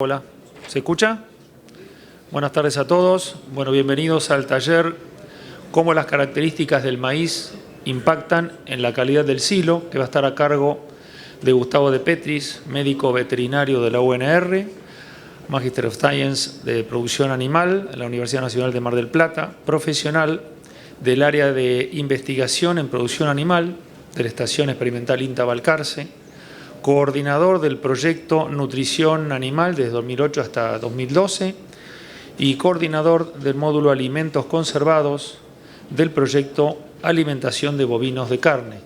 Hola, ¿se escucha? Buenas tardes a todos. Bueno, bienvenidos al taller Cómo las características del maíz impactan en la calidad del silo, que va a estar a cargo de Gustavo de Petris, médico veterinario de la UNR, Magister of Science de Producción Animal en la Universidad Nacional de Mar del Plata, profesional del área de investigación en producción animal de la Estación Experimental INTA Balcarce, coordinador del proyecto Nutrición Animal desde 2008 hasta 2012 y coordinador del módulo Alimentos Conservados del proyecto Alimentación de Bovinos de Carne.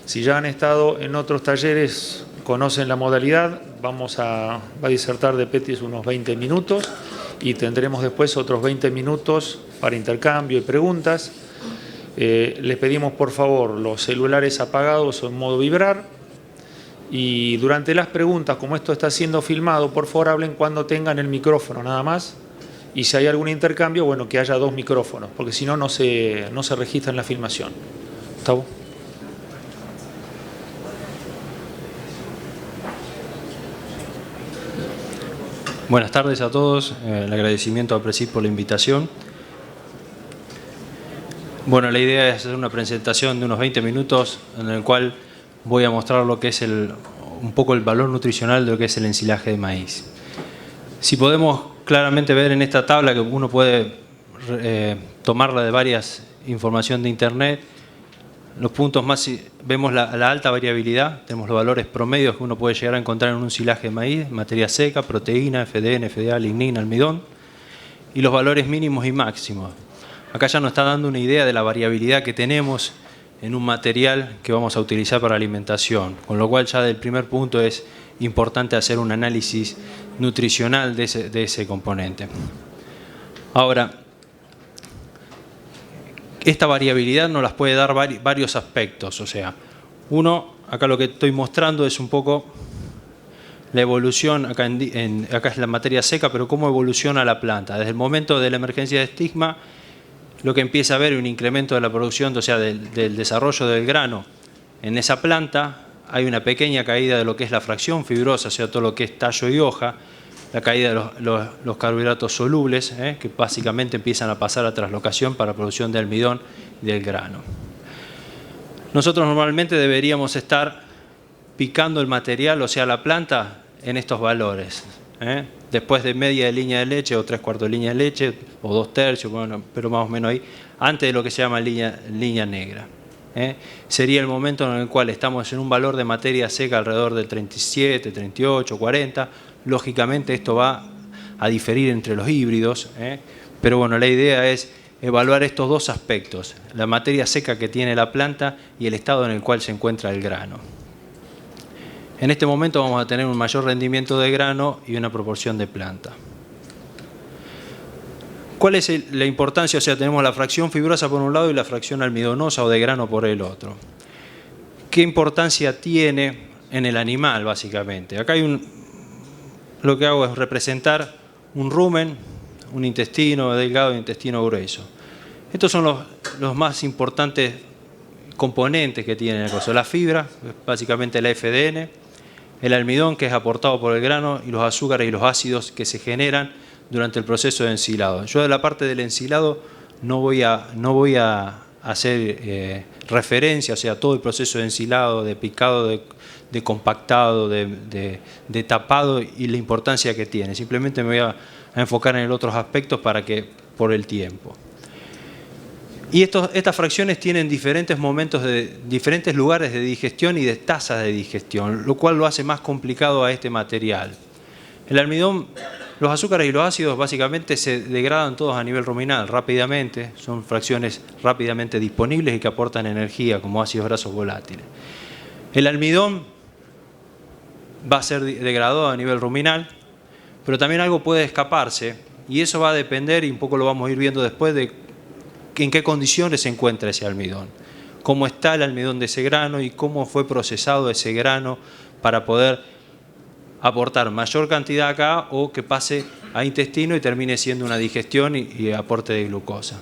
Si ya han estado en otros talleres, conocen la modalidad, va a disertar de Petris unos 20 minutos y tendremos después otros 20 minutos para intercambio y preguntas. Les pedimos por favor los celulares apagados o en modo vibrar. Y durante las preguntas, como esto está siendo filmado, por favor hablen cuando tengan el micrófono nada más. Y si hay algún intercambio, bueno, que haya dos micrófonos, porque si no, no se registra en la filmación. Gustavo. Buenas tardes a todos. El agradecimiento a Presid por la invitación. Bueno, la idea es hacer una presentación de unos 20 minutos en el cual voy a mostrar lo que es un poco el valor nutricional de lo que es el ensilaje de maíz. Si podemos claramente ver en esta tabla, que uno puede tomarla de varias información de internet, los puntos más, vemos la alta variabilidad, tenemos los valores promedios que uno puede llegar a encontrar en un silaje de maíz, materia seca, proteína, FDN, FDA, lignina, almidón, y los valores mínimos y máximos. Acá ya nos está dando una idea de la variabilidad que tenemos en un material que vamos a utilizar para alimentación, con lo cual ya del primer punto es importante hacer un análisis nutricional de ese componente. Ahora, esta variabilidad nos las puede dar varios aspectos, o sea, uno, acá lo que estoy mostrando es un poco la evolución, acá es la materia seca, pero cómo evoluciona la planta. Desde el momento de la emergencia de estigma, lo que empieza a haber un incremento de la producción, o sea, del desarrollo del grano en esa planta, hay una pequeña caída de lo que es la fracción fibrosa, o sea, todo lo que es tallo y hoja, la caída de los carbohidratos solubles, que básicamente empiezan a pasar a traslocación para producción de almidón y del grano. Nosotros normalmente deberíamos estar picando el material, o sea, la planta, en estos valores. Después de media de línea de leche o 3/4 de línea de leche o 2/3, bueno, pero más o menos ahí, antes de lo que se llama línea negra. Sería el momento en el cual estamos en un valor de materia seca alrededor del 37, 38, 40. Lógicamente esto va a diferir entre los híbridos, pero bueno, la idea es evaluar estos dos aspectos, la materia seca que tiene la planta y el estado en el cual se encuentra el grano. En este momento vamos a tener un mayor rendimiento de grano y una proporción de planta. ¿Cuál es la importancia? O sea, tenemos la fracción fibrosa por un lado y la fracción almidonosa o de grano por el otro. ¿Qué importancia tiene en el animal, básicamente? Acá hay lo que hago es representar un rumen, un intestino delgado y un intestino grueso. Estos son los más importantes componentes que tiene el coso. La fibra, básicamente la FDN, el almidón, que es aportado por el grano, y los azúcares y los ácidos que se generan durante el proceso de ensilado. Yo de la parte del ensilado no voy a hacer referencia, o sea, todo el proceso de ensilado, de picado, de compactado, de tapado y la importancia que tiene. Simplemente me voy a enfocar en otros aspectos por el tiempo. Y estas fracciones tienen diferentes momentos, diferentes lugares de digestión y de tasas de digestión, lo cual lo hace más complicado a este material. El almidón, los azúcares y los ácidos básicamente se degradan todos a nivel ruminal rápidamente, son fracciones rápidamente disponibles y que aportan energía como ácidos grasos volátiles. El almidón va a ser degradado a nivel ruminal, pero también algo puede escaparse y eso va a depender, y un poco lo vamos a ir viendo después, de en qué condiciones se encuentra ese almidón, cómo está el almidón de ese grano y cómo fue procesado ese grano para poder aportar mayor cantidad acá o que pase a intestino y termine siendo una digestión y aporte de glucosa.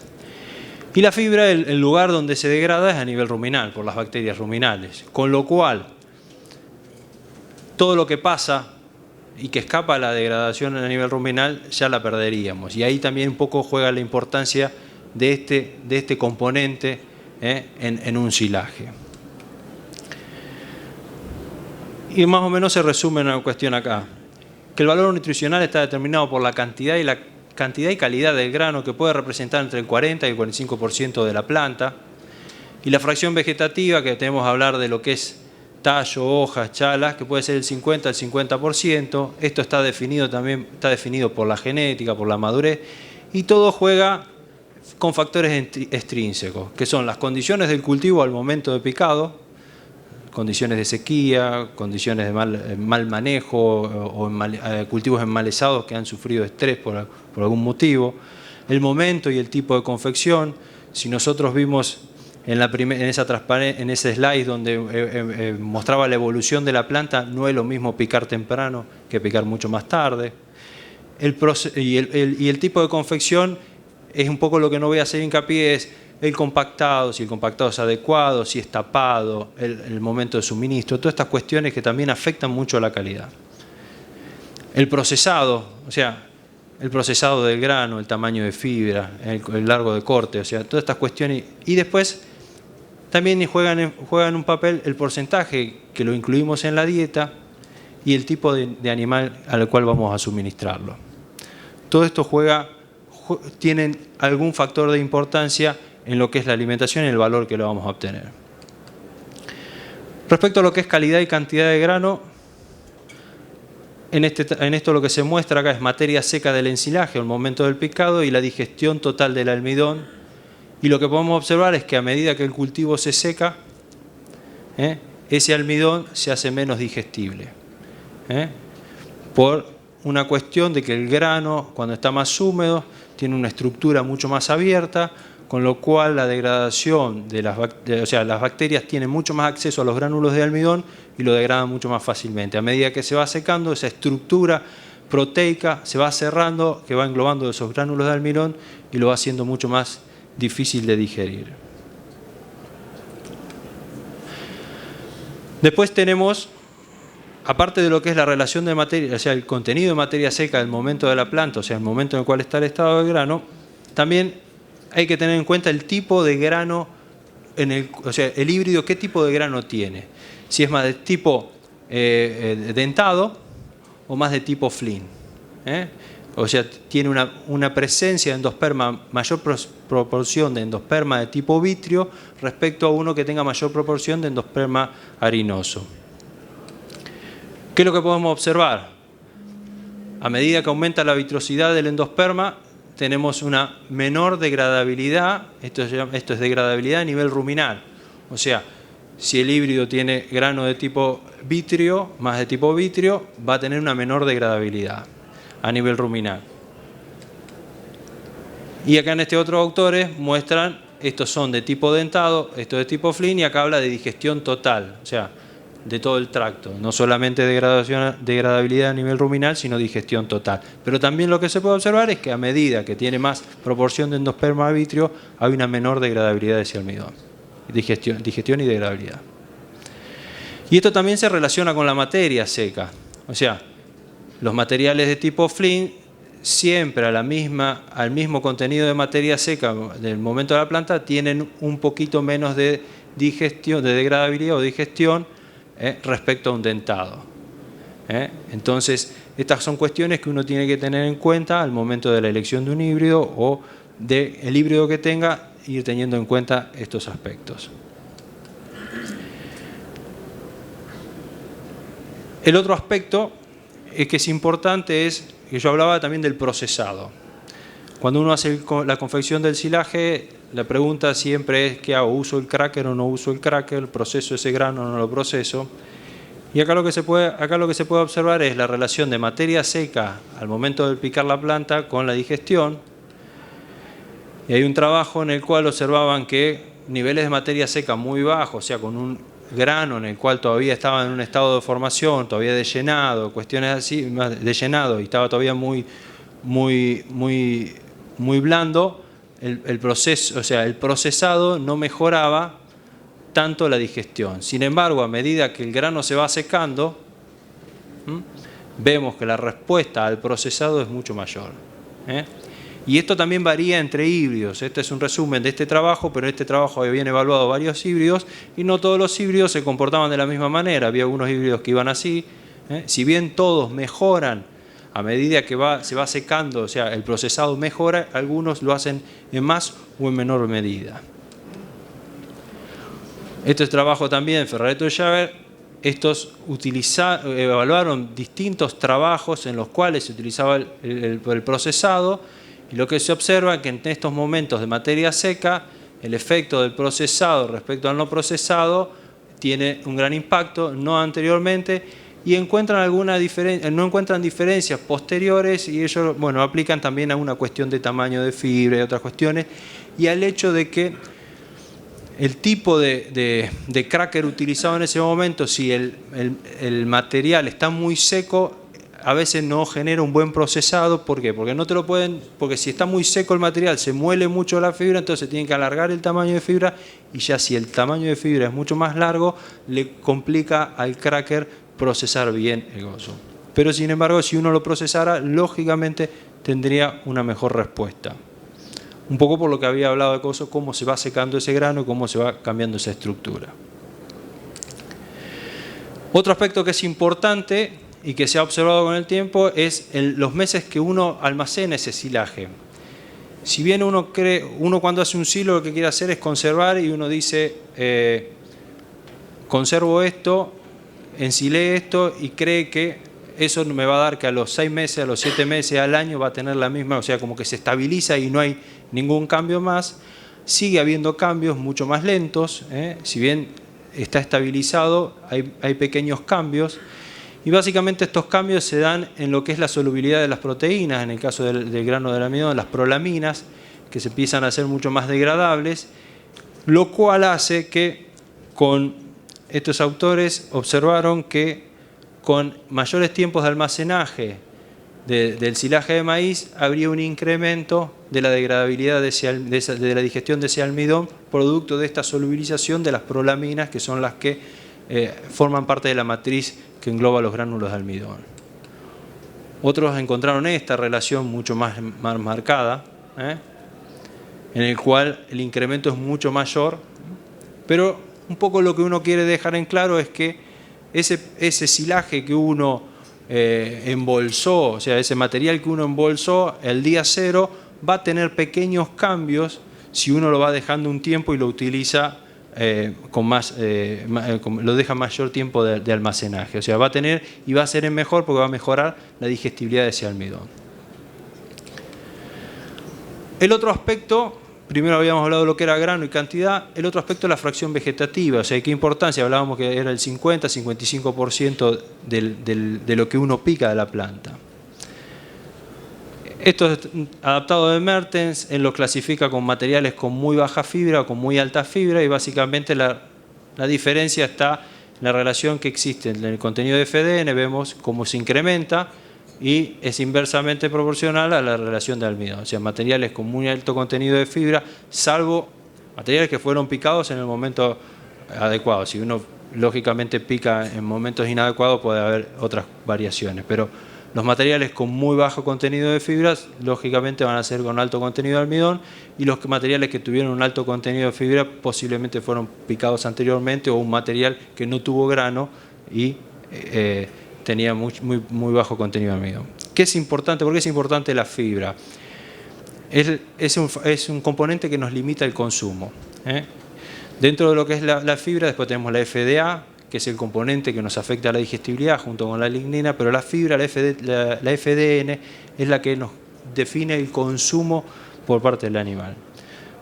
Y la fibra, el lugar donde se degrada es a nivel ruminal, por las bacterias ruminales, con lo cual todo lo que pasa y que escapa a la degradación a nivel ruminal, ya la perderíamos. Y ahí también un poco juega la importancia de este componente en un silaje. Y más o menos se resume en una cuestión acá, que el valor nutricional está determinado por la cantidad y calidad del grano, que puede representar entre el 40 y el 45% de la planta, y la fracción vegetativa, que tenemos que hablar de lo que es tallo, hojas, chalas, que puede ser el 50 al 50%. Esto está definido también, está definido por la genética, por la madurez, y todo juega con factores extrínsecos, que son las condiciones del cultivo al momento de picado, condiciones de sequía, condiciones de mal manejo o cultivos enmalezados que han sufrido estrés por algún motivo, el momento y el tipo de confección. Si nosotros vimos en ese slide donde mostraba la evolución de la planta, no es lo mismo picar temprano que picar mucho más tarde. Y el tipo de confección es un poco lo que no voy a hacer hincapié, es el compactado, si el compactado es adecuado, si es tapado, el momento de suministro, todas estas cuestiones que también afectan mucho a la calidad. El procesado, o sea, el procesado del grano, el tamaño de fibra, el largo de corte, o sea, todas estas cuestiones. Y después también juegan un papel el porcentaje que lo incluimos en la dieta y el tipo de animal al cual vamos a suministrarlo. Todo esto tienen algún factor de importancia en lo que es la alimentación y el valor que lo vamos a obtener. Respecto a lo que es calidad y cantidad de grano, en esto lo que se muestra acá es materia seca del ensilaje al momento del picado y la digestión total del almidón. Y lo que podemos observar es que a medida que el cultivo se seca, ese almidón se hace menos digestible. Por una cuestión de que el grano, cuando está más húmedo, tiene una estructura mucho más abierta, con lo cual la degradación las bacterias tienen mucho más acceso a los gránulos de almidón y lo degradan mucho más fácilmente. A medida que se va secando, esa estructura proteica se va cerrando, que va englobando esos gránulos de almidón y lo va haciendo mucho más difícil de digerir. Después tenemos, aparte de lo que es la relación de materia, o sea, el contenido de materia seca del momento de la planta, o sea, el momento en el cual está el estado del grano, también hay que tener en cuenta el tipo de grano, o sea, el híbrido, qué tipo de grano tiene. Si es más de tipo dentado o más de tipo flin. O sea, tiene una presencia de endosperma, mayor proporción de endosperma de tipo vitrio respecto a uno que tenga mayor proporción de endosperma harinoso. ¿Qué es lo que podemos observar? A medida que aumenta la vitrosidad del endosperma, tenemos una menor degradabilidad, esto es degradabilidad a nivel ruminal. O sea, si el híbrido tiene grano de tipo vitrio, más de tipo vitrio, va a tener una menor degradabilidad a nivel ruminal. Y acá en este otro autores muestran, estos son de tipo dentado, estos de tipo flin, y acá habla de digestión total, o sea, de todo el tracto, no solamente degradabilidad a nivel ruminal, sino digestión total. Pero también lo que se puede observar es que a medida que tiene más proporción de endosperma a vitrio, hay una menor degradabilidad de ese almidón. Digestión y degradabilidad. Y esto también se relaciona con la materia seca. O sea, los materiales de tipo flin siempre al mismo contenido de materia seca del momento de la planta tienen un poquito menos de digestión, de degradabilidad o digestión respecto a un dentado. Entonces, estas son cuestiones que uno tiene que tener en cuenta al momento de la elección de un híbrido o del híbrido que tenga, ir teniendo en cuenta estos aspectos. El otro aspecto que es importante es que yo hablaba también del procesado. Cuando uno hace la confección del silaje, la pregunta siempre es ¿qué hago? ¿Uso el cracker o no uso el cracker? ¿Proceso ese grano o no lo proceso? Y acá lo que se puede observar es la relación de materia seca al momento de picar la planta con la digestión. Y hay un trabajo en el cual observaban que niveles de materia seca muy bajos, o sea, con un grano en el cual todavía estaba en un estado de formación, todavía de llenado, cuestiones así, de llenado, y estaba todavía muy blando, el proceso, o sea, el procesado no mejoraba tanto la digestión. Sin embargo, a medida que el grano se va secando, vemos que la respuesta al procesado es mucho mayor. Y esto también varía entre híbridos. Este es un resumen de este trabajo, pero en este trabajo habían evaluado varios híbridos y no todos los híbridos se comportaban de la misma manera. Había algunos híbridos que iban así. Si bien todos mejoran a medida que se va secando, o sea, el procesado mejora, algunos lo hacen en más o en menor medida. Este es trabajo también de Ferrareto y Javer. Estos evaluaron distintos trabajos en los cuales se utilizaba el procesado, y lo que se observa es que en estos momentos de materia seca el efecto del procesado respecto al no procesado tiene un gran impacto, no anteriormente, y no encuentran diferencias posteriores, y ellos aplican también a una cuestión de tamaño de fibra y otras cuestiones, y al hecho de que el tipo de cracker utilizado en ese momento, si el material está muy seco, a veces no genera un buen procesado. ¿Por qué? Porque si está muy seco el material, se muele mucho la fibra, entonces tienen que alargar el tamaño de fibra, y ya si el tamaño de fibra es mucho más largo, le complica al cracker procesar bien el gozo. Pero sin embargo, si uno lo procesara, lógicamente tendría una mejor respuesta. Un poco por lo que había hablado de gozo, cómo se va secando ese grano y cómo se va cambiando esa estructura. Otro aspecto que es importante y que se ha observado con el tiempo es los meses que uno almacena ese silaje. Si bien uno cuando hace un silo lo que quiere hacer es conservar, y uno dice, conservo esto, ensilé esto y cree que eso me va a dar que a los 6 meses, a los 7 meses, al año va a tener la misma, o sea, como que se estabiliza y no hay ningún cambio más. Sigue habiendo cambios mucho más lentos, si bien está estabilizado, hay pequeños cambios, y básicamente estos cambios se dan en lo que es la solubilidad de las proteínas, en el caso del grano del almidón, las prolaminas, que se empiezan a hacer mucho más degradables, lo cual hace que con estos autores observaron que con mayores tiempos de almacenaje del silaje de maíz habría un incremento de la degradabilidad de la digestión de ese almidón, producto de esta solubilización de las prolaminas, que son las que forman parte de la matriz que engloba los gránulos de almidón. Otros encontraron esta relación mucho más marcada, en el cual el incremento es mucho mayor, pero un poco lo que uno quiere dejar en claro es que ese silaje que uno embolsó, o sea, ese material que uno embolsó el día cero, va a tener pequeños cambios si uno lo va dejando un tiempo y lo utiliza lo deja mayor tiempo de almacenaje. O sea, va a tener y va a ser mejor porque va a mejorar la digestibilidad de ese almidón. El otro aspecto, primero habíamos hablado de lo que era grano y cantidad, el otro aspecto es la fracción vegetativa, o sea, qué importancia, hablábamos que era el 50-55% de lo que uno pica de la planta. Esto es adaptado de Mertens, él lo clasifica con materiales con muy baja fibra o con muy alta fibra, y básicamente la diferencia está en la relación que existe en el contenido de FDN, vemos cómo se incrementa, y es inversamente proporcional a la relación de almidón. O sea, materiales con muy alto contenido de fibra, salvo materiales que fueron picados en el momento adecuado. Si uno lógicamente pica en momentos inadecuados puede haber otras variaciones, pero los materiales con muy bajo contenido de fibras lógicamente van a ser con alto contenido de almidón, y los materiales que tuvieron un alto contenido de fibra posiblemente fueron picados anteriormente, o un material que no tuvo grano y tenía muy bajo contenido de almidón. ¿Qué es importante? ¿Por qué es importante la fibra? Es un componente que nos limita el consumo. Dentro de lo que es la fibra, después tenemos la FDA, que es el componente que nos afecta a la digestibilidad junto con la lignina, pero la fibra, la FDN, es la que nos define el consumo por parte del animal.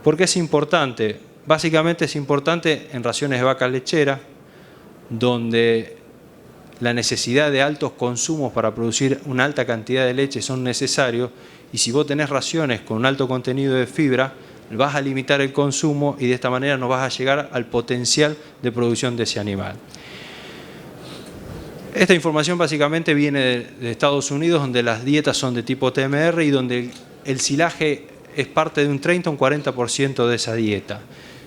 ¿Por qué es importante? Básicamente es importante en raciones de vaca lechera, donde la necesidad de altos consumos para producir una alta cantidad de leche son necesarios, y si vos tenés raciones con un alto contenido de fibra, vas a limitar el consumo y de esta manera no vas a llegar al potencial de producción de ese animal. Esta información básicamente viene de Estados Unidos, donde las dietas son de tipo TMR y donde el silaje es parte de un 30 o un 40% de esa dieta.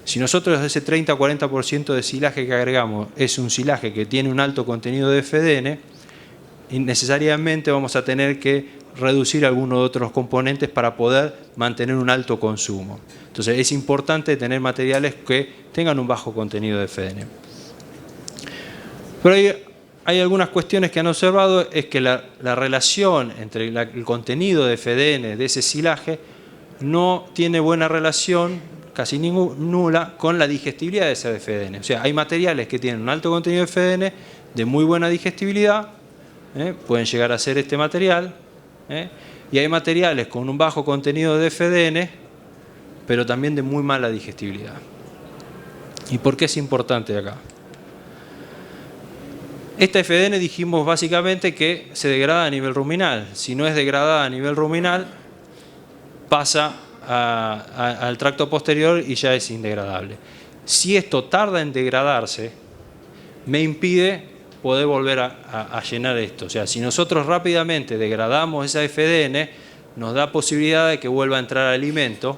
Si nosotros ese 30 o 40% de silaje que agregamos es un silaje que tiene un alto contenido de FDN, necesariamente vamos a tener que reducir algunos de otros componentes para poder mantener un alto consumo. Entonces es importante tener materiales que tengan un bajo contenido de FDN. Pero hay algunas cuestiones que han observado, es que la relación entre el contenido de FDN de ese silaje no tiene buena relación, casi nula, con la digestibilidad de ese FDN. O sea, hay materiales que tienen un alto contenido de FDN de muy buena digestibilidad, pueden llegar a ser este material, y hay materiales con un bajo contenido de FDN, pero también de muy mala digestibilidad. ¿Y por qué es importante acá? Esta FDN dijimos básicamente que se degrada a nivel ruminal. Si no es degradada a nivel ruminal, pasa al tracto posterior y ya es indegradable. Si esto tarda en degradarse, me impide poder volver a llenar esto. O sea, si nosotros rápidamente degradamos esa FDN, nos da posibilidad de que vuelva a entrar alimento,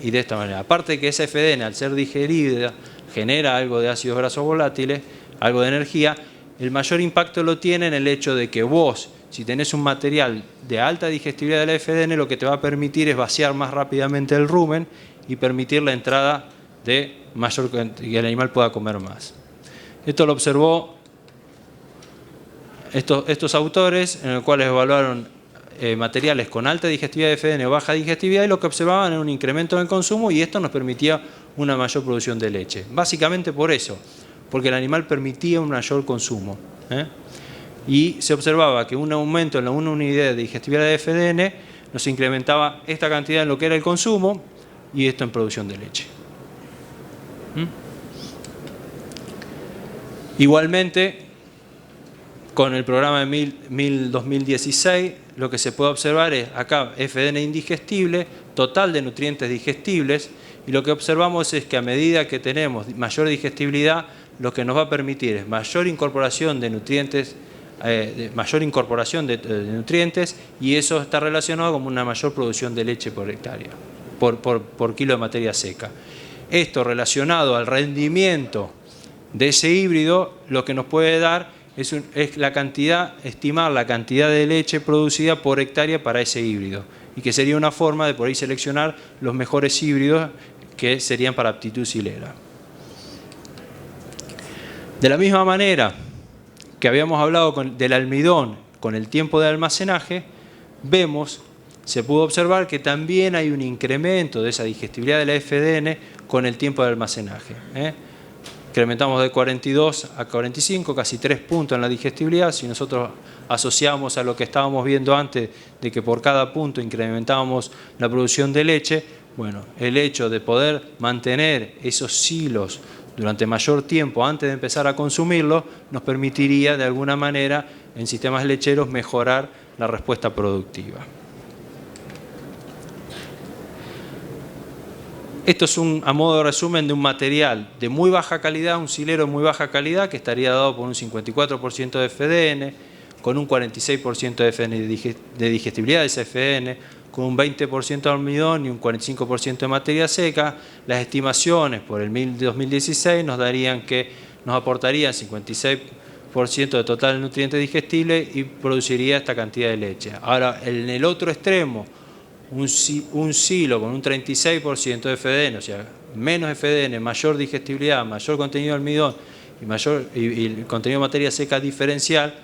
y de esta manera. Aparte de que esa FDN, al ser digerida, genera algo de ácidos grasos volátiles, algo de energía, el mayor impacto lo tiene en el hecho de que vos, si tenés un material de alta digestibilidad de la FDN, lo que te va a permitir es vaciar más rápidamente el rumen y permitir la entrada de mayor, que el animal pueda comer más. Esto lo observó estos autores, en los cuales evaluaron materiales con alta digestibilidad de FDN o baja digestibilidad, y lo que observaban era un incremento en el consumo, y esto nos permitía una mayor producción de leche. Básicamente por eso, porque el animal permitía un mayor consumo. Y se observaba que un aumento en la unidad de digestibilidad de FDN nos incrementaba esta cantidad en lo que era el consumo y esto en producción de leche. Igualmente, con el programa de 2016, lo que se puede observar es acá FDN indigestible, total de nutrientes digestibles, y lo que observamos es que a medida que tenemos mayor digestibilidad, lo que nos va a permitir es mayor incorporación de nutrientes, y eso está relacionado con una mayor producción de leche por hectárea, por kilo de materia seca. Esto relacionado al rendimiento de ese híbrido, lo que nos puede dar es la cantidad, estimar la cantidad de leche producida por hectárea para ese híbrido, y que sería una forma de por ahí seleccionar los mejores híbridos que serían para aptitud silera. De la misma manera que habíamos hablado del almidón con el tiempo de almacenaje, se pudo observar que también hay un incremento de esa digestibilidad de la FDN con el tiempo de almacenaje. Incrementamos de 42 a 45, casi 3 puntos en la digestibilidad. Si nosotros asociamos a lo que estábamos viendo antes, de que por cada punto incrementábamos la producción de leche, bueno, el hecho de poder mantener esos silos durante mayor tiempo antes de empezar a consumirlos, nos permitiría de alguna manera en sistemas lecheros mejorar la respuesta productiva. Esto es a modo de resumen de un material de muy baja calidad, un silero de muy baja calidad, que estaría dado por un 54% de FDN, con un 46% de digestibilidad de ese FDN, con un 20% de almidón y un 45% de materia seca. Las estimaciones por el 2016 nos aportarían 56% de total de nutrientes digestibles y produciría esta cantidad de leche. Ahora, en el otro extremo, un silo con un 36% de FDN, o sea, menos FDN, mayor digestibilidad, mayor contenido de almidón y el contenido de materia seca diferencial,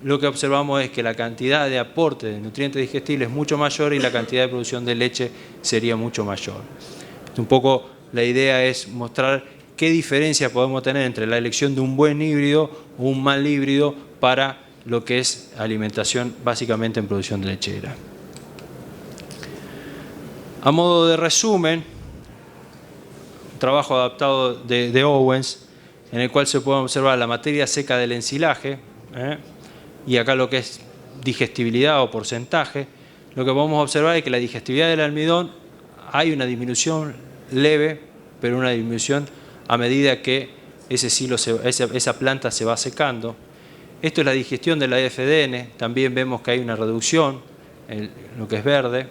lo que observamos es que la cantidad de aporte de nutrientes digestibles es mucho mayor y la cantidad de producción de leche sería mucho mayor. Un poco la idea es mostrar qué diferencia podemos tener entre la elección de un buen híbrido o un mal híbrido para lo que es alimentación básicamente en producción lechera. A modo de resumen, un trabajo adaptado de Owens, en el cual se puede observar la materia seca del ensilaje, y acá lo que es digestibilidad o porcentaje. Lo que podemos observar es que la digestibilidad del almidón hay una disminución leve, pero una disminución a medida que esa planta se va secando. Esto es la digestión de la FDN, también vemos que hay una reducción en lo que es verde.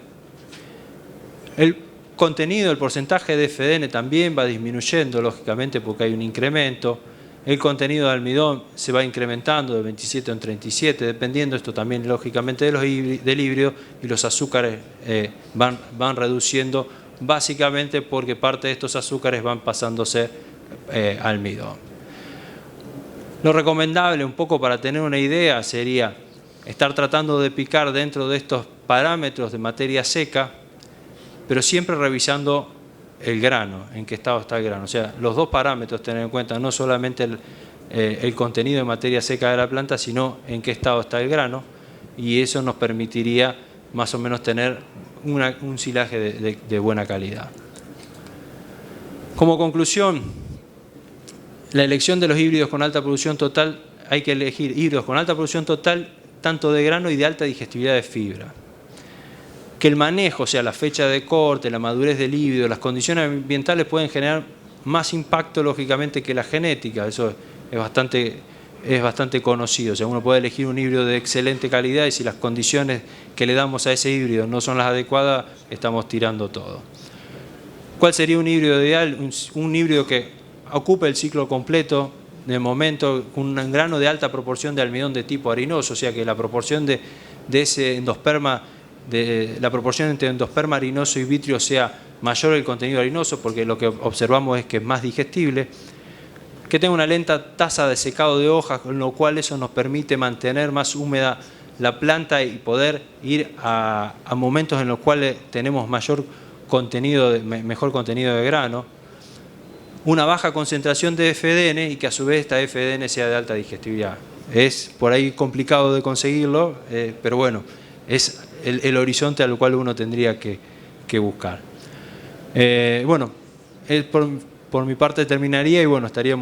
El contenido, el porcentaje de FDN también va disminuyendo, lógicamente, porque hay un incremento. El contenido de almidón se va incrementando de 27 en 37, dependiendo esto también lógicamente del híbrido, y los azúcares van reduciendo básicamente porque parte de estos azúcares van pasándose a almidón. Lo recomendable, un poco para tener una idea, sería estar tratando de picar dentro de estos parámetros de materia seca, pero siempre revisando el grano, en qué estado está el grano. O sea, los dos parámetros tener en cuenta, no solamente el contenido de materia seca de la planta, sino en qué estado está el grano, y eso nos permitiría más o menos tener un silaje de buena calidad. Como conclusión, la elección de los híbridos con alta producción total, hay que elegir híbridos con alta producción total, tanto de grano y de alta digestibilidad de fibra. Que el manejo, o sea, la fecha de corte, la madurez del híbrido, las condiciones ambientales pueden generar más impacto, lógicamente, que la genética. Eso es bastante conocido. O sea, uno puede elegir un híbrido de excelente calidad y si las condiciones que le damos a ese híbrido no son las adecuadas, estamos tirando todo. ¿Cuál sería un híbrido ideal? Un híbrido que ocupe el ciclo completo, de momento, con un grano de alta proporción de almidón de tipo harinoso, o sea, que la proporción de ese endosperma, la proporción entre endosperma harinoso y vitrio sea mayor el contenido harinoso, porque lo que observamos es que es más digestible, que tenga una lenta tasa de secado de hojas, con lo cual eso nos permite mantener más húmeda la planta y poder ir a momentos en los cuales tenemos mejor contenido de grano, una baja concentración de FDN y que a su vez esta FDN sea de alta digestibilidad. Es por ahí complicado de conseguirlo, pero bueno, es el horizonte al cual uno tendría que buscar. Bueno, por mi parte terminaría y bueno, estaría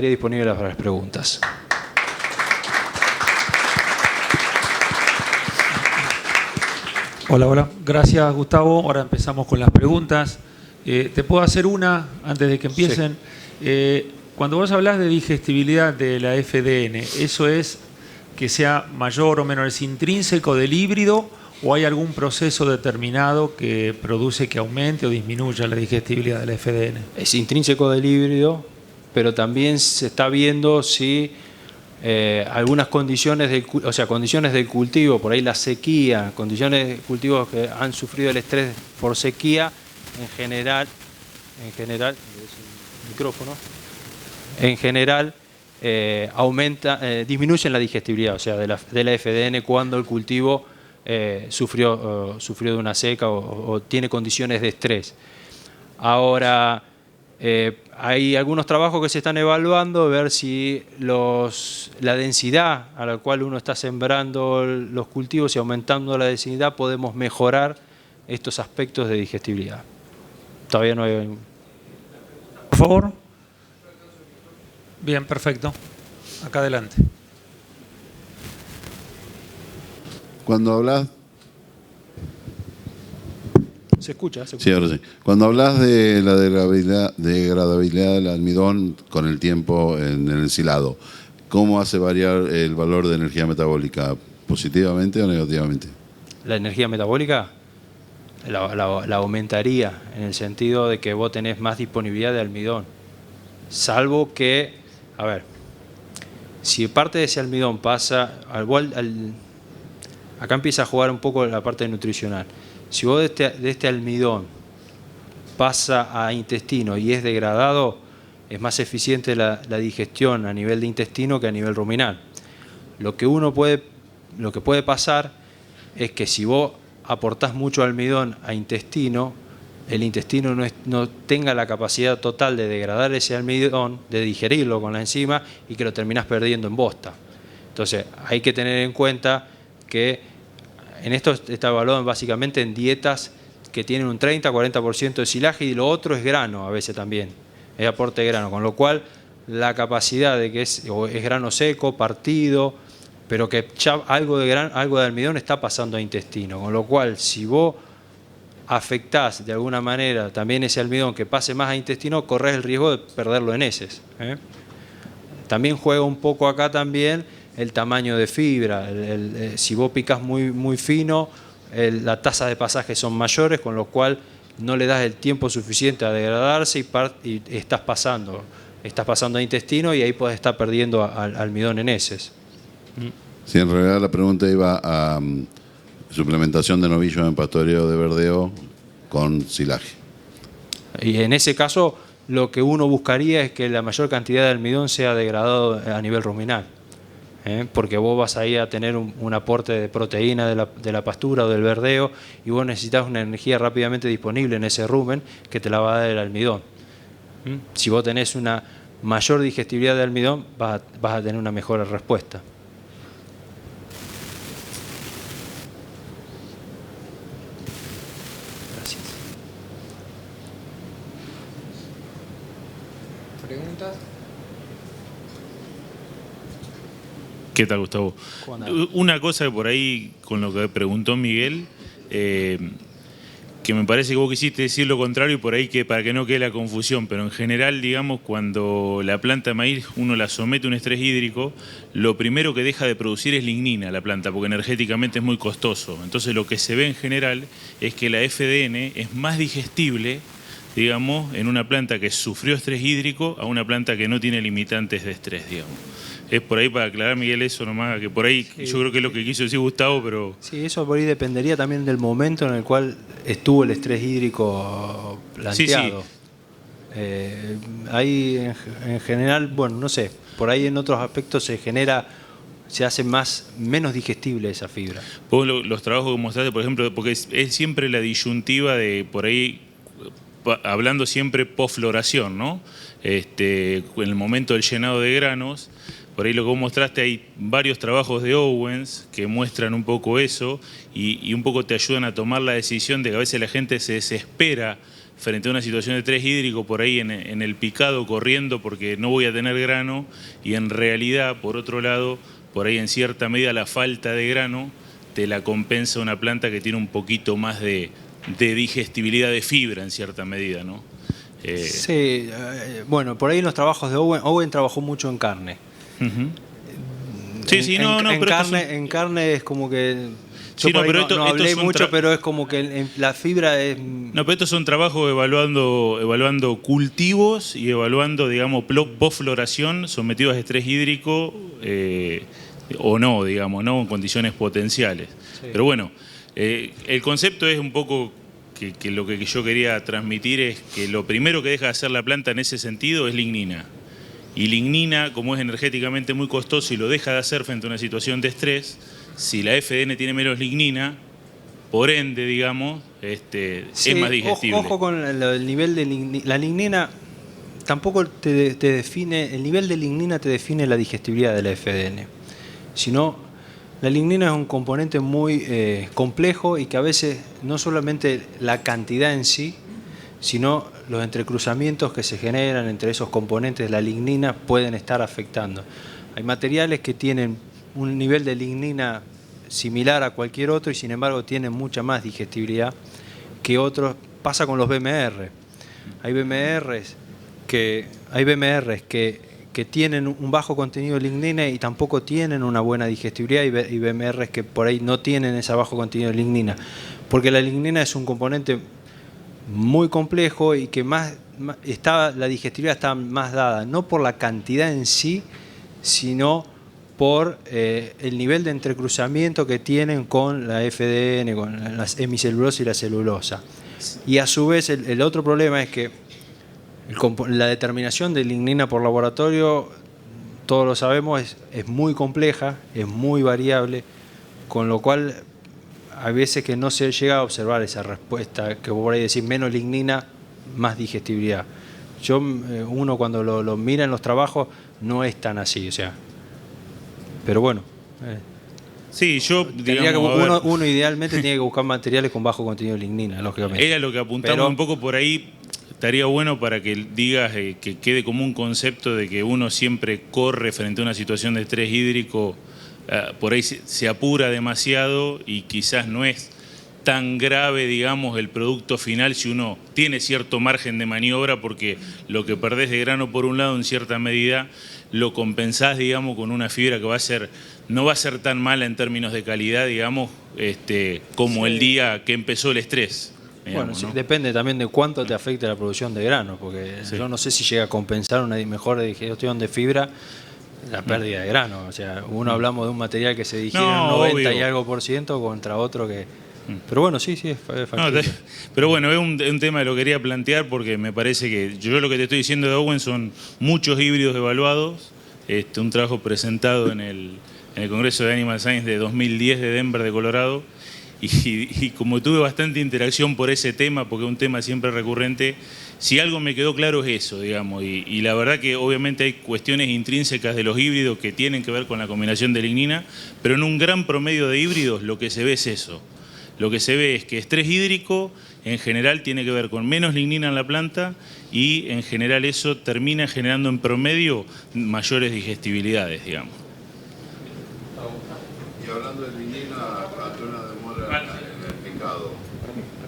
disponible para las preguntas. Hola, hola. Gracias, Gustavo. Ahora empezamos con las preguntas. ¿Te puedo hacer una antes de que empiecen? Sí. Cuando vos hablás de digestibilidad de la FDN, ¿eso es que sea mayor o menor? ¿Es intrínseco del híbrido o hay algún proceso determinado que produce que aumente o disminuya la digestibilidad de la FDN? Es intrínseco del híbrido, pero también se está viendo si algunas condiciones del cultivo, por ahí la sequía, condiciones de cultivos que han sufrido el estrés por sequía, en general, disminuyen la digestibilidad, o sea, de la FDN cuando el cultivo sufrió de una seca o tiene condiciones de estrés. Ahora, hay algunos trabajos que se están evaluando, ver si la densidad a la cual uno está sembrando los cultivos y aumentando la densidad podemos mejorar estos aspectos de digestibilidad. Todavía no hay... Por favor. Bien, perfecto. Acá adelante. Cuando hablas... ¿Se escucha? Sí, ahora sí. Cuando hablas de la degradabilidad del almidón con el tiempo en el ensilado, ¿cómo hace variar el valor de energía metabólica? ¿Positivamente o negativamente? La energía metabólica la aumentaría en el sentido de que vos tenés más disponibilidad de almidón. Salvo que, a ver, si parte de ese almidón pasa, acá empieza a jugar un poco la parte nutricional. Si vos de este almidón pasa a intestino y es degradado, es más eficiente la digestión a nivel de intestino que a nivel ruminal. Lo que puede pasar es que si vos aportás mucho almidón a intestino, el intestino no tenga la capacidad total de degradar ese almidón, de digerirlo con la enzima y que lo terminás perdiendo en bosta. Entonces hay que tener en cuenta que en esto está evaluado básicamente en dietas que tienen un 30-40% de silaje y lo otro es grano a veces también, es aporte de grano, con lo cual la capacidad de que es grano seco, partido, pero que ya algo de almidón está pasando a intestino, con lo cual si vos afectás de alguna manera también ese almidón que pase más a intestino, corres el riesgo de perderlo en heces. También juega un poco acá también el tamaño de fibra. Si vos picás muy fino, las tasas de pasaje son mayores, con lo cual no le das el tiempo suficiente a degradarse y estás pasando. estás pasando a intestino y ahí puedes estar perdiendo almidón en heces. Sí, en realidad la pregunta iba a suplementación de novillos en pastoreo de verdeo con silaje. Y en ese caso, lo que uno buscaría es que la mayor cantidad de almidón sea degradado a nivel ruminal. Porque vos vas ahí a tener un aporte de proteína de la pastura o del verdeo y vos necesitas una energía rápidamente disponible en ese rumen que te la va a dar el almidón. Si vos tenés una mayor digestibilidad de almidón, vas a tener una mejor respuesta. Gracias. ¿Preguntas? ¿Qué tal, Gustavo? Una cosa que por ahí, con lo que preguntó Miguel, que me parece que vos quisiste decir lo contrario y por ahí que para que no quede la confusión, pero en general, digamos, cuando la planta de maíz uno la somete a un estrés hídrico, lo primero que deja de producir es lignina la planta, porque energéticamente es muy costoso. Entonces lo que se ve en general es que la FDN es más digestible, digamos, en una planta que sufrió estrés hídrico a una planta que no tiene limitantes de estrés, digamos. Es por ahí para aclarar, Miguel, eso nomás, que por ahí sí, yo creo que es lo que quiso decir Gustavo, pero... Sí, eso por ahí dependería también del momento en el cual estuvo el estrés hídrico planteado. Sí, sí. Ahí en general, bueno, no sé, por ahí en otros aspectos se hace menos digestible esa fibra. Vos los trabajos que mostraste, por ejemplo, porque es siempre la disyuntiva de por ahí, hablando siempre post-floración, ¿no? En el momento del llenado de granos, por ahí lo que vos mostraste, hay varios trabajos de Owens que muestran un poco eso y un poco te ayudan a tomar la decisión de que a veces la gente se desespera frente a una situación de estrés hídrico por ahí en el picado corriendo porque no voy a tener grano y en realidad, por otro lado, por ahí en cierta medida la falta de grano te la compensa una planta que tiene un poquito más de digestibilidad de fibra en cierta medida, ¿no? Sí, bueno, por ahí en los trabajos de Owen trabajó mucho en carne. Sí, sí, en carne es como que yo no hablé mucho, pero es como que la fibra es... No, pero estos son trabajos evaluando cultivos y evaluando, digamos, post-floración sometidos a estrés hídrico o no, digamos, ¿no? En condiciones potenciales. Sí. Pero bueno, el concepto es un poco que lo que yo quería transmitir es que lo primero que deja de hacer la planta en ese sentido es lignina. Y lignina, como es energéticamente muy costoso y lo deja de hacer frente a una situación de estrés, si la FDN tiene menos lignina, por ende, digamos, sí, es más digestible. Ojo con el nivel de lignina. La lignina tampoco te define, el nivel de lignina te define la digestibilidad de la FDN, sino la lignina es un componente muy complejo y que a veces no solamente la cantidad en sí, sino los entrecruzamientos que se generan entre esos componentes de la lignina pueden estar afectando. Hay materiales que tienen un nivel de lignina similar a cualquier otro y sin embargo tienen mucha más digestibilidad que otros. Pasa con los BMR. Hay BMRs que tienen un bajo contenido de lignina y tampoco tienen una buena digestibilidad, y BMRs que por ahí no tienen ese bajo contenido de lignina, porque la lignina es un componente muy complejo y que la digestibilidad está más dada, no por la cantidad en sí, sino por el nivel de entrecruzamiento que tienen con la FDN, con las hemicelulosa y la celulosa. Y a su vez el otro problema es que la determinación de lignina por laboratorio, todos lo sabemos, es muy compleja, es muy variable, con lo cual hay veces que no se llega a observar esa respuesta, que por ahí decir menos lignina, más digestibilidad. Uno cuando lo mira en los trabajos no es tan así, o sea. Pero bueno. Sí, digamos, uno idealmente tiene que buscar materiales con bajo contenido de lignina, lógicamente. Era lo que apuntamos un poco por ahí. Estaría bueno para que digas que quede como un concepto de que uno siempre corre frente a una situación de estrés hídrico. Por ahí se apura demasiado y quizás no es tan grave, digamos, el producto final si uno tiene cierto margen de maniobra, porque lo que perdés de grano por un lado en cierta medida lo compensás, digamos, con una fibra que no va a ser tan mala en términos de calidad, digamos, como el día que empezó el estrés. Bueno, digamos, sí, ¿no? depende también de cuánto te afecte la producción de grano, porque Sí. yo no sé si llega a compensar una mejor digestión de fibra la pérdida de grano. O sea, uno hablamos de un material que se digiere en un No, 90 y obvio. algo por ciento contra otro que... Pero bueno, sí, es No, factible. pero bueno, es un tema que lo quería plantear porque me parece que yo lo que te estoy diciendo de Owen son muchos híbridos evaluados, un trabajo presentado en el Congreso de Animal Science de 2010 de Denver, de Colorado, y como tuve bastante interacción por ese tema, porque es un tema siempre recurrente, si algo me quedó claro es eso, digamos, y la verdad que obviamente hay cuestiones intrínsecas de los híbridos que tienen que ver con la combinación de lignina, pero en un gran promedio de híbridos lo que se ve es eso. Lo que se ve es que estrés hídrico en general tiene que ver con menos lignina en la planta y en general eso termina generando en promedio mayores digestibilidades, digamos. Y hablando de lignina, ante una demora en el picado,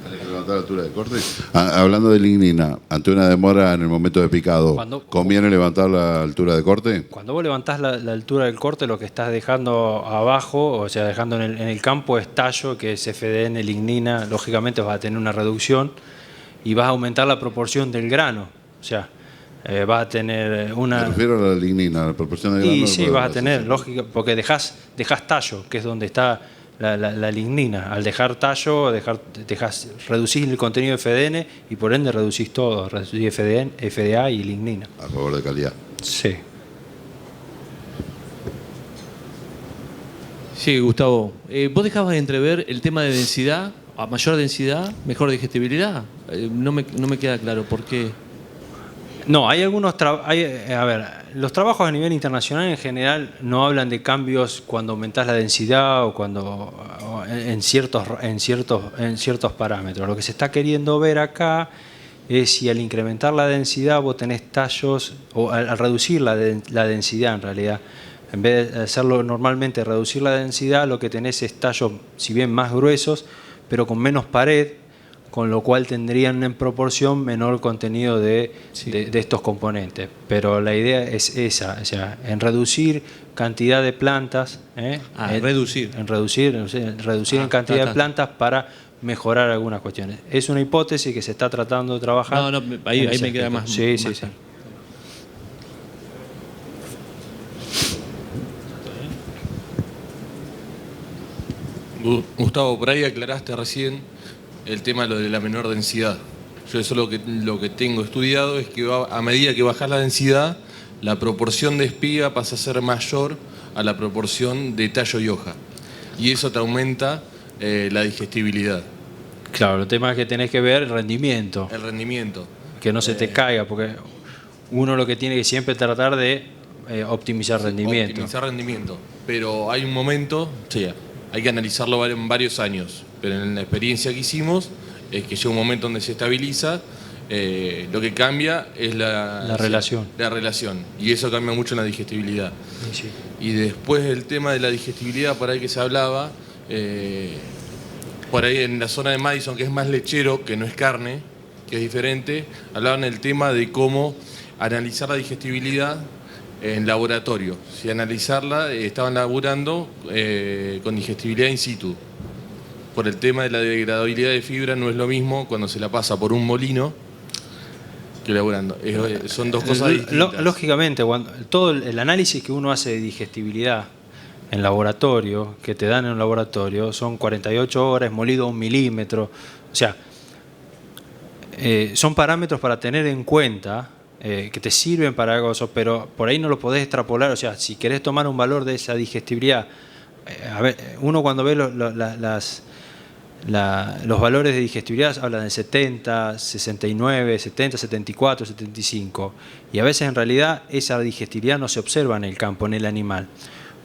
¿tenés que levantar la altura de corte? Hablando de lignina, ante una demora en el momento de picado, ¿conviene levantar la altura de corte? Cuando vos levantás la altura del corte, lo que estás dejando abajo, o sea, dejando en el campo es tallo, que es FDN, lignina, lógicamente vas a tener una reducción y vas a aumentar la proporción del grano. O sea, vas a tener una... Me refiero a la lignina, a la proporción de grano. Y sí, vas a tener, lógico, porque dejás tallo, que es donde está la lignina. Al dejar tallo, reducís el contenido de FDN y por ende reducís todo, reducís FDN, FDA y lignina. A favor de calidad. Sí. Sí, Gustavo. Vos dejabas de entrever el tema de densidad, a mayor densidad, mejor digestibilidad. No me queda claro por qué. No, hay algunos los trabajos a nivel internacional en general no hablan de cambios cuando aumentás la densidad o en ciertos parámetros. Lo que se está queriendo ver acá es si al incrementar la densidad vos tenés tallos, o al reducir la densidad en realidad, en vez de hacerlo normalmente, reducir la densidad, lo que tenés es tallos, si bien más gruesos, pero con menos pared, con lo cual tendrían en proporción menor contenido de estos componentes. Pero la idea es esa, o sea, en reducir cantidad de plantas, reducir en cantidad de plantas para mejorar algunas cuestiones. Es una hipótesis que se está tratando de trabajar. No, ahí me queda más. Sí. Gustavo, por ahí aclaraste recién el tema de lo de la menor densidad. Yo eso lo que tengo estudiado es que a medida que bajas la densidad, la proporción de espiga pasa a ser mayor a la proporción de tallo y hoja. Y eso te aumenta la digestibilidad. Claro, el tema es que tenés que ver el rendimiento. El rendimiento. Que no se te caiga, porque uno lo que tiene que siempre tratar de optimizar rendimiento. Optimizar rendimiento. Pero hay un momento, hay que analizarlo en varios años. Pero en la experiencia que hicimos, es que llega un momento donde se estabiliza, lo que cambia es la relación. La relación. Y eso cambia mucho en la digestibilidad. Sí. Y después el tema de la digestibilidad, por ahí que se hablaba, por ahí en la zona de Madison, que es más lechero, que no es carne, que es diferente, hablaban del tema de cómo analizar la digestibilidad en laboratorio. Si analizarla, estaban laburando con digestibilidad in situ. Por el tema de la degradabilidad de fibra, no es lo mismo cuando se la pasa por un molino que laburando. Son dos cosas distintas. Lógicamente, todo el análisis que uno hace de digestibilidad en laboratorio, que te dan en un laboratorio, son 48 horas, molido a 1 milímetro. O sea, son parámetros para tener en cuenta, que te sirven para algo, pero por ahí no lo podés extrapolar. O sea, si querés tomar un valor de esa digestibilidad, uno cuando ve los valores de digestibilidad hablan de 70, 69, 70, 74, 75. Y a veces en realidad esa digestibilidad no se observa en el campo, en el animal.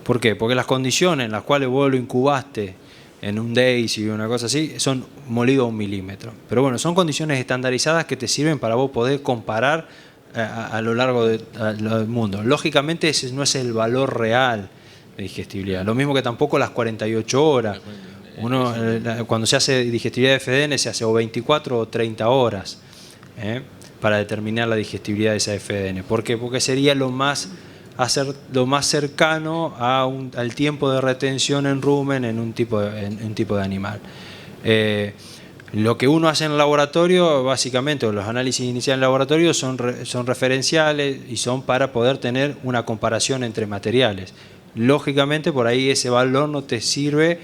¿Por qué? Porque las condiciones en las cuales vos lo incubaste en un Daisy o una cosa así, son molido a 1 milímetro. Pero bueno, son condiciones estandarizadas que te sirven para vos poder comparar a lo largo del mundo. Lógicamente ese no es el valor real de digestibilidad. Lo mismo que tampoco las 48 horas. Cuando se hace digestibilidad de FDN se hace o 24 o 30 horas para determinar la digestibilidad de esa FDN. ¿Por qué? Porque sería lo más cercano al tiempo de retención en rumen en un tipo de animal. Lo que uno hace en el laboratorio, básicamente, o los análisis iniciales en el laboratorio son referenciales y son para poder tener una comparación entre materiales. Lógicamente, por ahí ese valor no te sirve,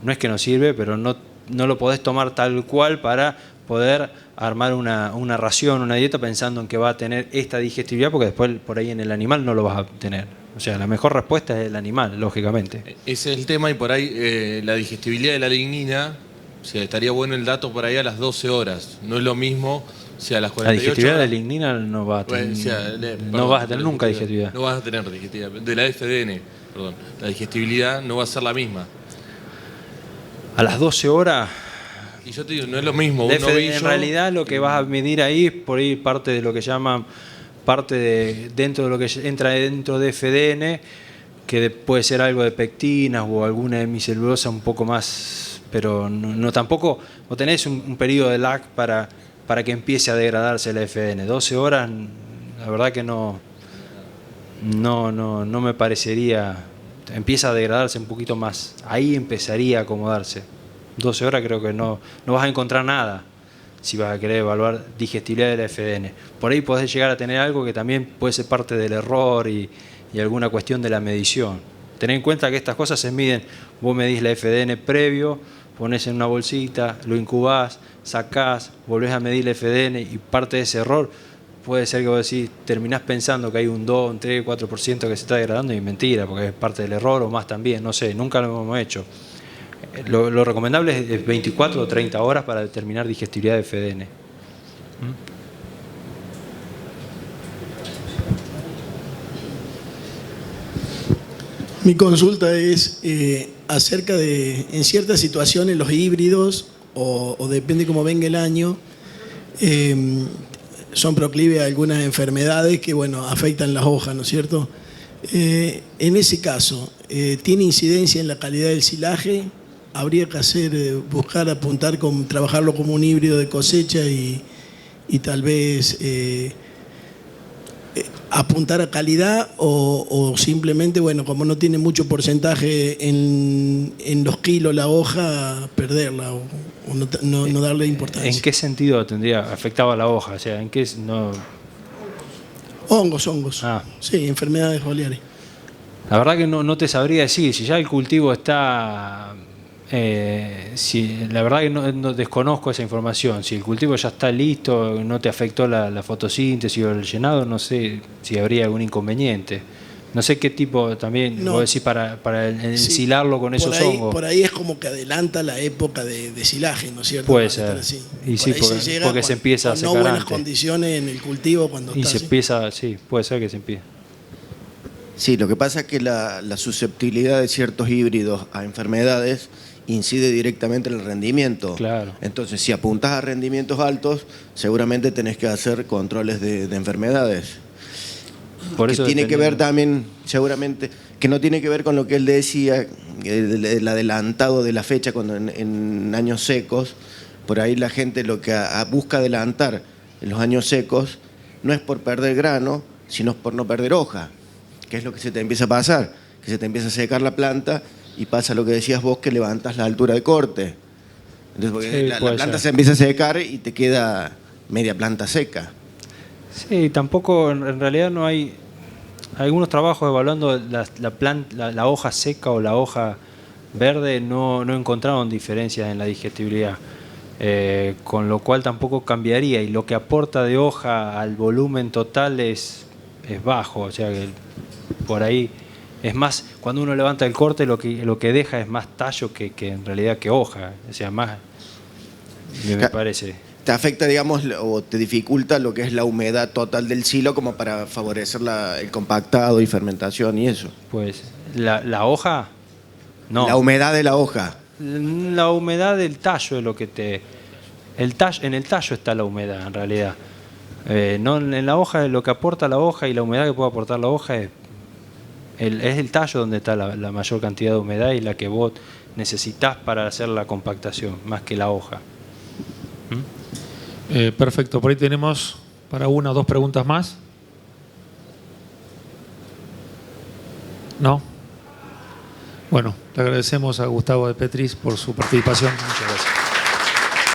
no es que no sirve, pero no lo podés tomar tal cual para poder armar una ración, una dieta pensando en que va a tener esta digestibilidad, porque después por ahí en el animal no lo vas a obtener. O sea, la mejor respuesta es el animal, lógicamente. Ese es el tema, y por ahí la digestibilidad de la lignina, o sea, estaría bueno el dato por ahí a las 12 horas. No es lo mismo, o sea, a las 48 La digestibilidad horas. de la lignina no va a tener, Bueno, o sea, no vas a tener nunca digestibilidad. No vas a tener digestibilidad. De la FDN, perdón. La digestibilidad no va a ser la misma. A las 12 horas... Y yo te digo, no es lo mismo. De Un novillo, en realidad lo que vas a medir ahí es por ahí parte de lo que llaman dentro de lo que entra dentro de FDN, que puede ser algo de pectinas o alguna hemicelulosa un poco más, pero no tampoco, o tenés un periodo de lag para que empiece a degradarse la FDN. 12 horas, la verdad que no me parecería, empieza a degradarse un poquito más, ahí empezaría a acomodarse. 12 horas creo que no vas a encontrar nada si vas a querer evaluar digestibilidad de la FDN. Por ahí podés llegar a tener algo que también puede ser parte del error y alguna cuestión de la medición. Tened en cuenta que estas cosas se miden, vos medís la FDN previo, ponés en una bolsita, lo incubás, sacás, volvés a medir la FDN y parte de ese error puede ser que vos decís, terminás pensando que hay un 2, un 3, 4% que se está degradando y mentira, porque es parte del error o más también, no sé, nunca lo hemos hecho. Lo recomendable es 24 o 30 horas para determinar digestibilidad de FDN. Mi consulta es acerca de, en ciertas situaciones, los híbridos, o depende cómo venga el año, son proclives a algunas enfermedades que, bueno, afectan las hojas, ¿no es cierto? En ese caso, ¿tiene incidencia en la calidad del silaje? Habría que buscar, apuntar, trabajarlo como un híbrido de cosecha y tal vez apuntar a calidad o simplemente, bueno, como no tiene mucho porcentaje en los kilos la hoja, perderla o no darle importancia. ¿En qué sentido afectaba la hoja? O sea, ¿en qué no? Hongos. Ah. Sí, enfermedades foliares. La verdad que no te sabría decir, si ya el cultivo está... la verdad que no desconozco esa información. Si el cultivo ya está listo, no te afectó la fotosíntesis o el llenado, no sé si habría algún inconveniente. No sé qué tipo también, vos decís, para ensilarlo con esos hongos. Por ahí es como que adelanta la época de silaje, ¿no es cierto? Puede ser. Y sí, porque se empieza a secar no buenas antes. Condiciones en el cultivo cuando y está se así. empieza, sí, puede ser que se empiece. Sí, lo que pasa es que la susceptibilidad de ciertos híbridos a enfermedades incide directamente en el rendimiento. Claro. Entonces, si apuntás a rendimientos altos, seguramente tenés que hacer controles de enfermedades. Por eso tiene que ver también, seguramente, que no tiene que ver con lo que él decía, el adelantado de la fecha cuando en años secos, por ahí la gente lo que busca adelantar en los años secos no es por perder grano, sino por no perder hoja, que es lo que se te empieza a pasar, que se te empieza a secar la planta y pasa lo que decías vos, que levantas la altura de corte. Entonces, porque Sí, la ser. planta se empieza a secar y te queda media planta seca. Sí, tampoco, en realidad no hay algunos trabajos evaluando la hoja seca o la hoja verde, no encontraron diferencias en la digestibilidad, con lo cual tampoco cambiaría, y lo que aporta de hoja al volumen total es bajo, o sea que por ahí es más, cuando uno levanta el corte lo que deja es más tallo que en realidad que hoja, o sea, más me parece. Te afecta, digamos, o te dificulta lo que es la humedad total del silo como para favorecer el compactado y fermentación y eso. Pues la hoja, no. La humedad de la hoja. La humedad del tallo es lo que en el tallo está la humedad en realidad. No en la hoja, lo que aporta la hoja y la humedad que puede aportar la hoja es el tallo donde está la mayor cantidad de humedad y la que vos necesitas para hacer la compactación, más que la hoja. Perfecto, por ahí tenemos para una o dos preguntas más. ¿No? Bueno, le agradecemos a Gustavo de Petris por su participación. Muchas gracias.